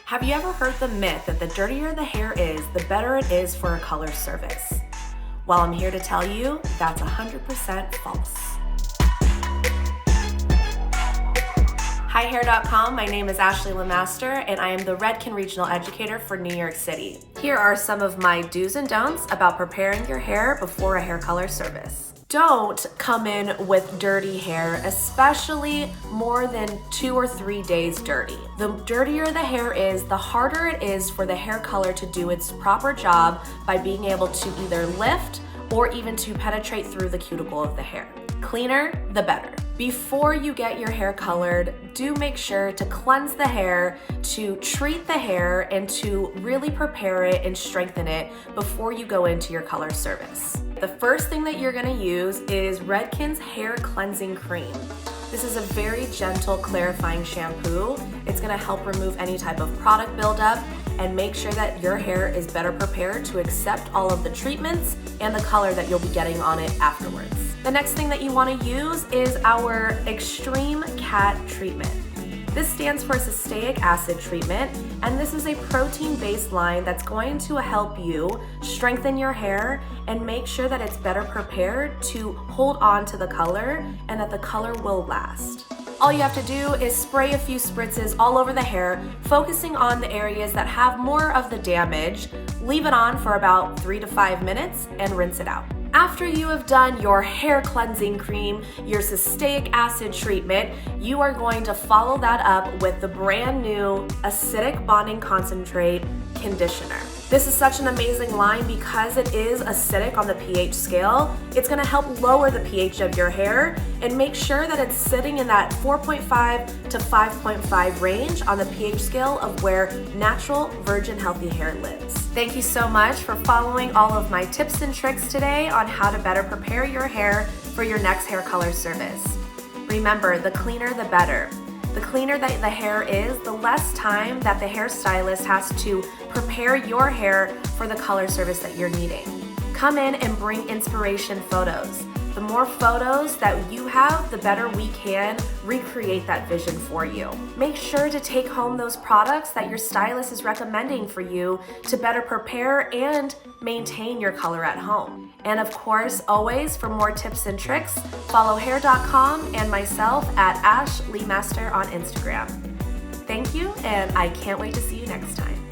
Have you ever heard the myth that the dirtier the hair is, the better it is for a color service? Well, I'm here to tell you that's 100% false. HiHair.com, my name is Ashley LeMaster, and I am the Redken Regional Educator for New York City. Here are some of my do's and don'ts about preparing your hair before a hair color service. Don't come in with dirty hair, especially more than 2 or 3 days dirty. The dirtier the hair is, the harder it is for the hair color to do its proper job by being able to either lift or even to penetrate through the cuticle of the hair. Cleaner, the better. Before you get your hair colored, do make sure to cleanse the hair, to treat the hair, and to really prepare it and strengthen it before you go into your color service. The first thing that you're gonna use is Redken's Hair Cleansing Cream. This is a very gentle, clarifying shampoo. It's gonna help remove any type of product buildup and make sure that your hair is better prepared to accept all of the treatments and the color that you'll be getting on it afterwards. The next thing that you want to use is our Extreme Cat Treatment. This stands for Cysteic Acid Treatment, and this is a protein-based line that's going to help you strengthen your hair and make sure that it's better prepared to hold on to the color and that the color will last. All you have to do is spray a few spritzes all over the hair, focusing on the areas that have more of the damage. Leave it on for about 3 to 5 minutes and rinse it out. After you have done your hair cleansing cream, your cysteic acid treatment, you are going to follow that up with the brand new Acidic Bonding Concentrate Conditioner. This is such an amazing line because it is acidic on the pH scale. It's gonna help lower the pH of your hair and make sure that it's sitting in that 4.5 to 5.5 range on the pH scale of where natural, virgin, healthy hair lives. Thank you so much for following all of my tips and tricks today on how to better prepare your hair for your next hair color service. Remember, the cleaner the better. The cleaner that the hair is, the less time that the hairstylist has to prepare your hair for the color service that you're needing. Come in and bring inspiration photos. The more photos that you have, the better we can recreate that vision for you. Make sure to take home those products that your stylist is recommending for you to better prepare and maintain your color at home. And of course, always, for more tips and tricks, follow hair.com and myself at Ash LeMaster on Instagram. Thank you, and I can't wait to see you next time.